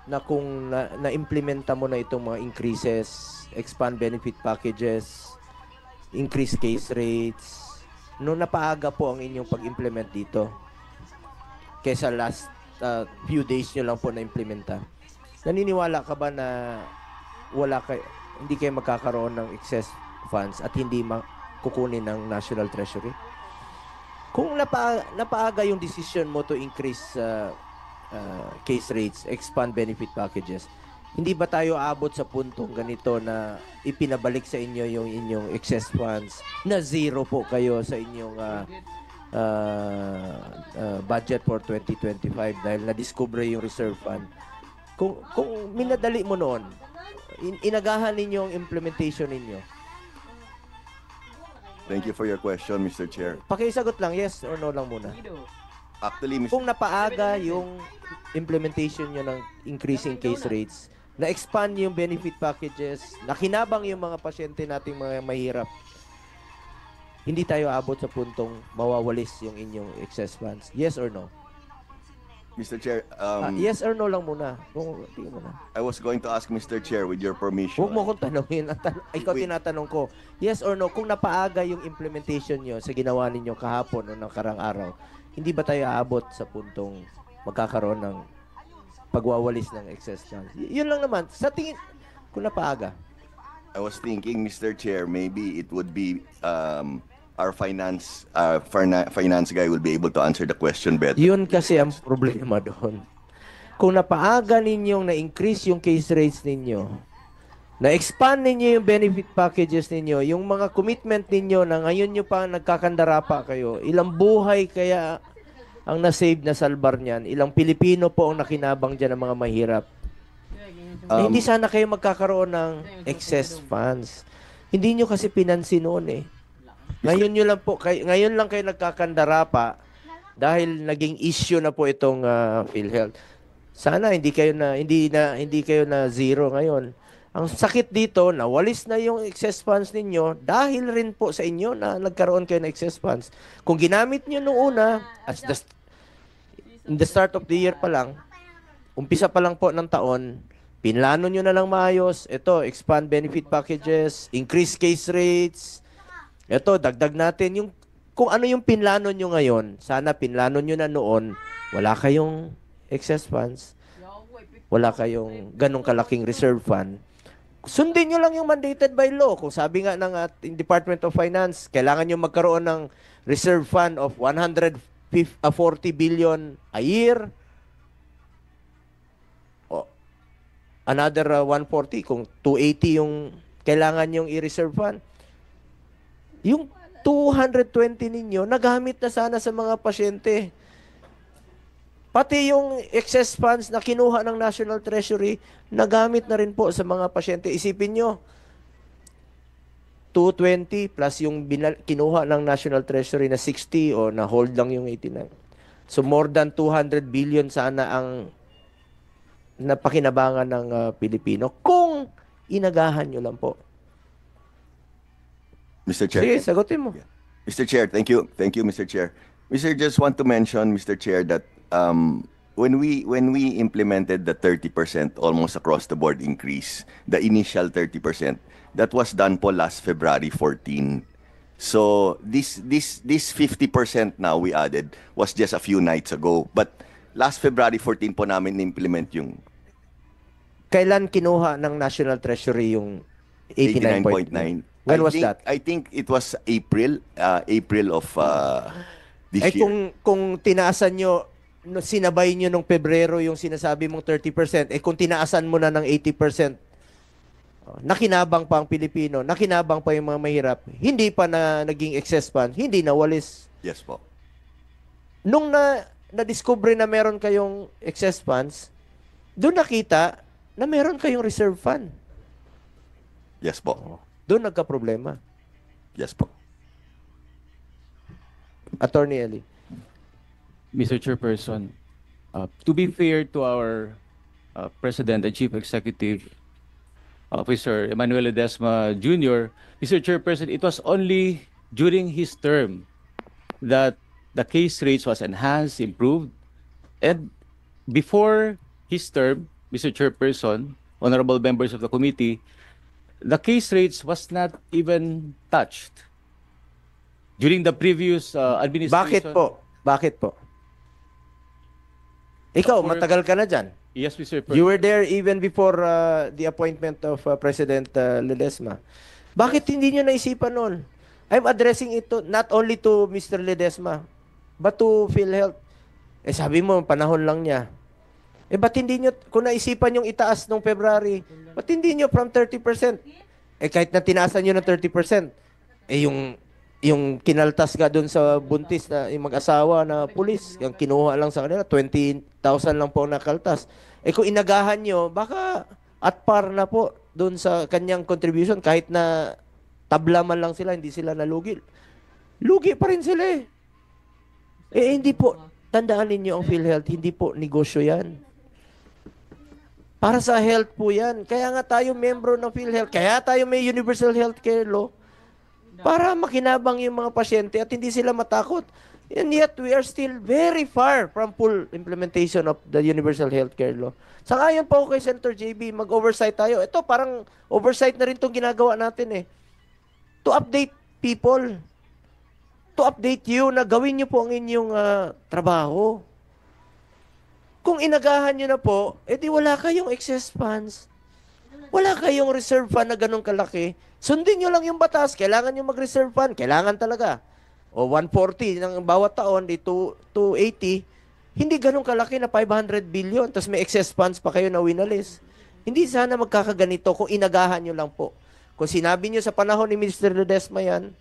na kung na-implementa mo na itong mga increases, expand benefit packages, increase case rates, no napaaga po ang inyong pag-implement dito kesa last few days nyo lang po na-implementa. Naniniwala ka ba na hindi kayo magkakaroon ng excess funds at hindi kukunin ng National Treasury? Kung napaaga yung decision mo to increase case rates, expand benefit packages, hindi ba tayo abot sa puntong ganito na ipinabalik sa inyo yung inyong excess funds na zero po kayo sa inyong budget for 2025 dahil na-discover yung reserve fund? Kung minadali mo noon, inagahan ninyo ang implementation ninyo. Thank you for your question, Mr. Chair. Pakisagot lang, yes or no lang muna. Actually, Mr. Kung napaaga yung implementation nyo ng increasing case rates, na-expand yung benefit packages, nakinabang yung mga pasyente nating mga mahirap, hindi tayo abot sa puntong mawawalis yung inyong excess funds. Yes or no? Mr. Chair, Yes or no lang muna. Tingin mo na. I was going to ask Mr. Chair with your permission. Huwag mo kong tanongin. Ikaw tinatanong ko. Yes or no? Kung napaaga yung implementation nyo sa ginawa ninyo kahapon o ng karang araw, hindi ba tayo aabot sa puntong magkakaroon ng pagwawalis ng excess funds? Yun lang naman. Sa tingin, kung napaaga. I was thinking, Mr. Chair, maybe it would be our finance guy will be able to answer the question better. Yun kasi ang problema doon. Kung napaaga ninyong na-increase yung case rates ninyo, na-expand ninyo yung benefit packages ninyo, yung mga commitment ninyo na ngayon nyo pa nagkakandara pa kayo, ilang buhay kaya ang nasave na salbar niyan, ilang Pilipino po ang nakinabang dyan ng mga mahirap. Hindi sana kayo magkakaroon ng excess funds. Hindi nyo kasi pinansin noon eh. Ngayon lang kayo nagkakandara pa dahil naging issue na po itong PhilHealth. Sana hindi kayo na zero ngayon. Ang sakit dito, nawalis na yung excess funds ninyo dahil rin po sa inyo na nagkaroon kayo ng excess funds. Kung ginamit nyo noong una, in the start of the year pa lang, umpisa pa lang po ng taon, pinlano nyo na lang maayos, ito, expand benefit packages, increase case rates, ito, dagdag natin kung ano yung pinlano nyo ngayon, sana pinlano nyo na noon, wala kayong excess funds, wala kayong ganong kalaking reserve fund. Sundin nyo lang yung mandated by law. Kung sabi nga ng Department of Finance, kailangan nyo magkaroon ng reserve fund of 140 billion a year. O, another 140, kung 280 yung kailangan yung i-reserve fund. Yung 220 ninyo, nagamit na sana sa mga pasyente. Pati yung excess funds na kinuha ng National Treasury, nagamit na rin po sa mga pasyente. Isipin nyo, 220 plus yung kinuha ng National Treasury na 60 o na hold lang yung 89. So more than 200 billion sana ang napakinabangan ng Pilipino kung inagahan nyo lang po. Mr. Chair. Sige, sagutin mo. Mr. Chair, thank you. Thank you, Mr. Chair. Just want to mention, Mr. Chair, that when we implemented the 30% almost across the board increase, the initial 30%, that was done po last February 14. So this 50% now we added was just a few nights ago. But last February 14 po namin implement yung Kailan kinuha ng National Treasury yung 89.9? 89.9. When was that? I think it was April of this year. Kung tinaasan nyo, sinabay nyo nung Pebrero yung sinasabi mong 30%, kung tinaasan mo na ng 80%, nakinabang pa ang Pilipino, nakinabang pa yung mga mahirap, hindi pa na naging excess fund, hindi nawalis. Yes po. Nung na-discover na meron kayong excess funds, doon nakita na meron kayong reserve fund. Yes po. Doon nagka-problema. Yes po. Attorney Eli. Mr. Chairperson, to be fair to our President and Chief Executive Officer Emmanuel Ledesma Jr., Mr. Chairperson, it was only during his term that the case rates was enhanced, improved, and before his term, Mr. Chairperson, honorable members of the committee, the case rates was not even touched during the previous Bakit administration. po? Bakit po? Ikaw, For- matagal ka na dyan. Yes, Mr. President. You were there even before the appointment of President Ledesma. Bakit hindi nyo naisipan noon? I'm addressing it not only to Mr. Ledesma, but to PhilHealth. Sabi mo, panahon lang niya. Ba't hindi nyo, kung naisipan yung itaas nung February, ba't hindi nyo from 30%? Kahit na tinaasan nyo ng 30%, yung kinaltas ka dun sa buntis na yung mag-asawa na pulis, yung kinuha lang sa kanila, 20,000 lang po nakaltas. Kung inagahan nyo, baka at par na po dun sa kanyang contribution, kahit na tabla man lang sila, hindi sila nalugi. Lugi pa rin sila eh. Hindi po, tandaan ninyo ang PhilHealth, hindi po negosyo yan. Para sa health po yan. Kaya nga tayo membro ng PhilHealth. Kaya tayo may Universal Healthcare Law. Para makinabang yung mga pasyente at hindi sila matakot. And yet, we are still very far from full implementation of the Universal Healthcare Law. Sangayon po ako kay Senator JB, mag-oversight tayo. Ito, parang oversight na rin itong ginagawa natin eh. To update people. To update you na gawin nyo po ang inyong trabaho. Kung inagahan nyo na po, di wala kayong excess funds. Wala kayong reserve fund na ganun kalaki. Sundin nyo lang yung batas. Kailangan nyo mag-reserve fund. Kailangan talaga. O 140 ng bawat taon, di 280. Hindi ganun kalaki na 500 billion. Tapos may excess funds pa kayo na winalis. Hindi sana magkakaganito kung inagahan nyo lang po. Kung sinabi nyo sa panahon ni Mr. Ledesma yan,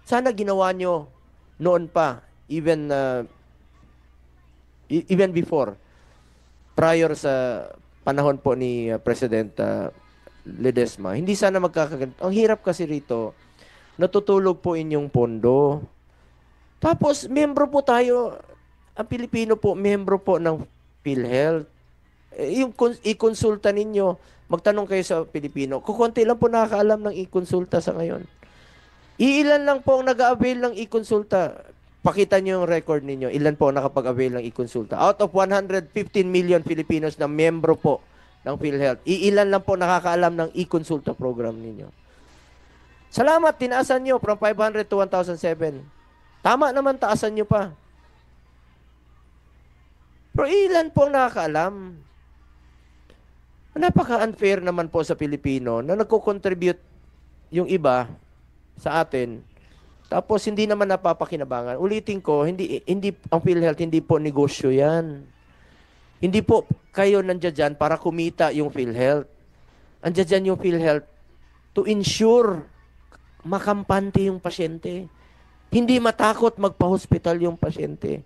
sana ginawa nyo noon pa. Even before. Prior sa panahon po ni President Ledesma, hindi sana magkakaganito. Ang hirap kasi rito, natutulog po inyong pondo. Tapos, membro po tayo, ang Pilipino po, membro po ng PhilHealth. Yung i-konsulta ninyo, magtanong kayo sa Pilipino. Kukunti lang po nakakaalam ng i-konsulta sa ngayon. Ilan lang po ang nag-avail ng i-konsulta. Pakita nyo yung record ninyo. Ilan po nakapag-avail ng i-konsulta? Out of 115 million Filipinos na membro po ng PhilHealth, ilan lang po nakakaalam ng i-konsulta program ninyo. Salamat, tinaasan nyo from 500 to 1,007. Tama naman, taasan nyo pa. Pero ilan po ang nakakaalam? Napaka-unfair naman po sa Pilipino na nagko-contribute yung iba sa atin. Tapos hindi naman napapakinabangan. Ulitin ko, hindi ang PhilHealth hindi po negosyo 'yan. Hindi po kayo nandiyan dyan para kumita yung PhilHealth. Andiyan dyan yung PhilHealth to ensure makampante yung pasyente. Hindi matakot magpa-hospital yung pasyente.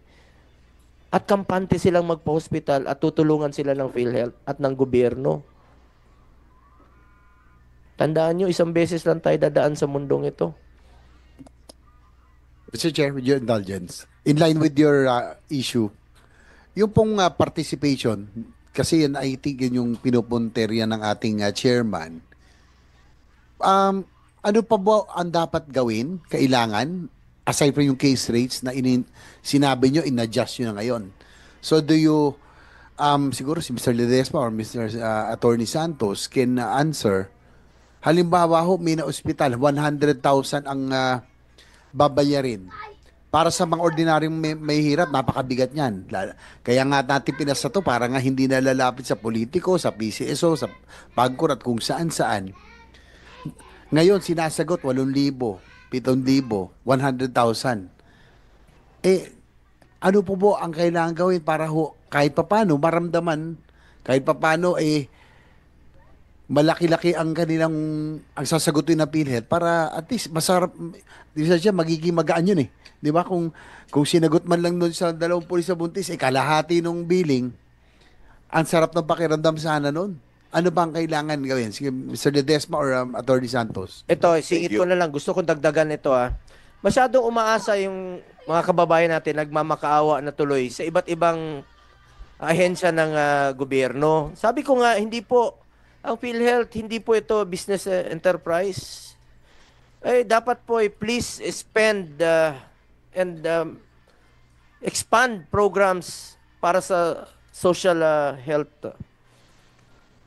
At kampante silang magpa-hospital at tutulungan sila ng PhilHealth at ng gobyerno. Tandaan nyo, isang beses lang tayo dadaan sa mundong ito. Mr. Chair, with your indulgence, in line with your issue, yung pong participation, kasi yan, I think yun yung pinupunterya ng ating chairman, ano pa ba ang dapat gawin, kailangan, aside from yung case rates na sinabi nyo, in-adjust nyo na ngayon. So do you, siguro si Mr. Ledesma or Mr. Attorney Santos can answer, halimbawa ho, may na-hospital, 100,000 ang babayarin. Para sa mga ordinaryong may hirap, napakabigat niyan. Kaya nga natin pinasa to para nga hindi na lalapit sa politiko, sa PCSO, sa PAGCOR at kung saan-saan. Ngayon, sinasagot 8,000, 7,000, 100,000. Ano po ang kailangan gawin para kahit papano maramdaman, kahit papano malaki-laki ang kanilang ang sasagutin na PhilHealth para at least masarap, di siya magiging magaan yun eh. Di ba? Kung sinagot man lang nun sa 20 pulis sa buntis, kalahati nung billing, ang sarap ng pakiramdam sana nun. Ano ba ang kailangan gawin? Sige, Mr. Ledesma or Attorney Santos? Ito, singit ko na lang. Gusto kong dagdagan ito Masyadong umaasa yung mga kababayan natin nagmamakaawa na tuloy sa iba't ibang ahensya ng gobyerno. Sabi ko nga, hindi po ang PhilHealth, hindi po ito business enterprise. Dapat po please spend and expand programs para sa social health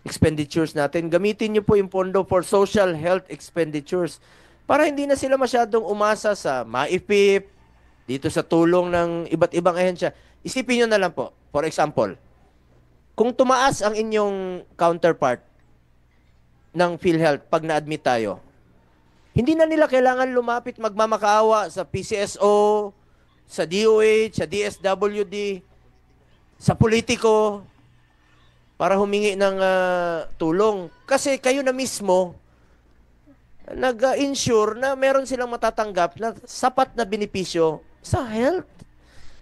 expenditures natin. Gamitin niyo po yung pondo for social health expenditures para hindi na sila masyadong umasa sa maipip, dito sa tulong ng iba't ibang ahensya. Isipin nyo na lang po, for example, kung tumaas ang inyong counterpart ng PhilHealth pag na-admit tayo, hindi na nila kailangan lumapit magmamakaawa sa PCSO, sa DOH, sa DSWD, sa politiko, para humingi ng tulong. Kasi kayo na mismo, nag-insure na meron silang matatanggap na sapat na benepisyo sa health.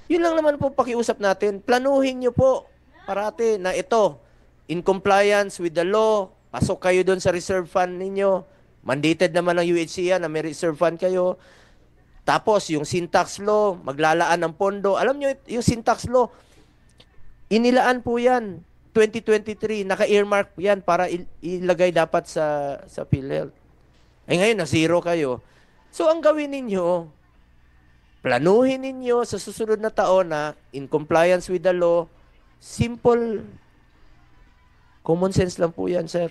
Yun lang naman po pakiusap natin. Planuhin nyo po parati na ito, in compliance with the law, pasok kayo doon sa reserve fund ninyo. Mandated naman ng UHC yan na may reserve fund kayo. Tapos, yung syntax law, maglalaan ng pondo. Alam nyo, yung syntax law, inilaan po yan. 2023, naka-earmark yan para ilagay dapat sa PhilHealth. Eh ngayon, na-zero kayo. So, ang gawin ninyo, planuhin ninyo sa susunod na taon na in compliance with the law, simple, common sense lang po yan, sir.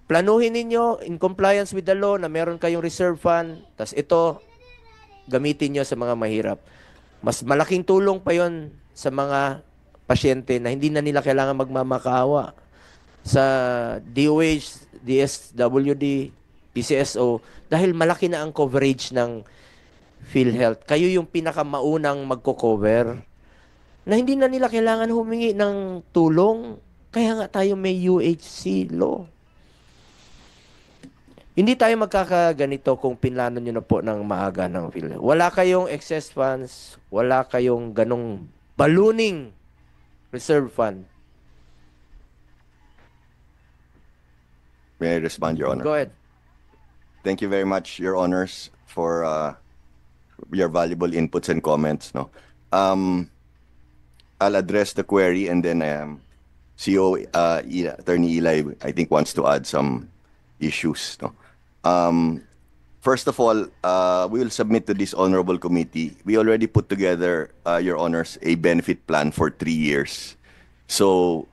Planuhin ninyo in compliance with the law na meron kayong reserve fund, tas ito, gamitin nyo sa mga mahirap. Mas malaking tulong pa yon sa mga pasyente na hindi na nila kailangan magmamakaawa sa DOH, DSWD, PCSO dahil malaki na ang coverage ng PhilHealth. Kayo yung pinakamaunang magko-cover na hindi na nila kailangan humingi ng tulong. Kaya nga tayo may UHC law. Hindi tayo magkakaganito kung pinlano nyo na po ng maaga ng PhilHealth. Wala kayong excess funds, wala kayong ganong ballooning reserve fund. May I respond, Your Honor? Go ahead. Thank you very much, Your Honors, for your valuable inputs and comments. No, I'll address the query, and then CEO Attorney Eli, I think, wants to add some issues. No, first of all, we will submit to this honorable committee. We already put together, Your Honors, a benefit plan for 3 years. So,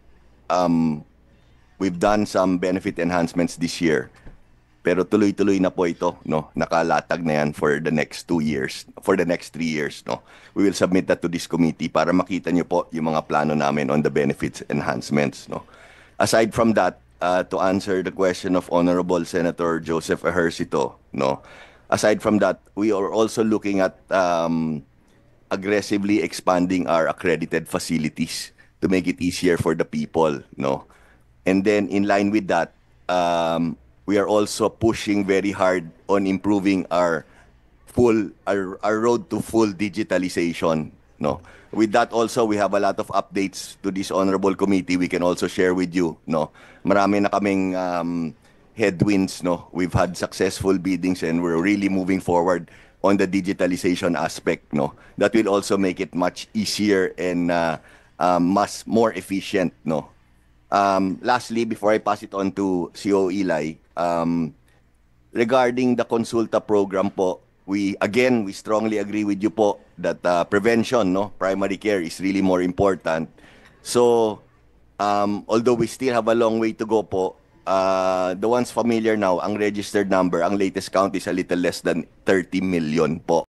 we've done some benefit enhancements this year. Pero tuloy-tuloy na po ito, no? Nakalatag na yan for the next 2 years, for the next 3 years, no? We will submit that to this committee para makita niyo po yung mga plano namin on the benefits enhancements, no? Aside from that, to answer the question of Honorable Senator Joseph Ejercito, no? Aside from that, we are also looking at aggressively expanding our accredited facilities to make it easier for the people, no? And then in line with that, we are also pushing very hard on improving our road to full digitalization, no? With that also, we have a lot of updates to this honorable committee we can also share with you, no? Marami na kaming headwinds, no? We've had successful biddings and we're really moving forward on the digitalization aspect, no? That will also make it much easier and much more efficient, no? Lastly, before I pass it on to CEO Eli, regarding the Consulta program po, we strongly agree with you po that prevention, no, primary care is really more important. So, although we still have a long way to go po, the ones familiar now, ang registered number, ang latest count is a little less than 30 million po.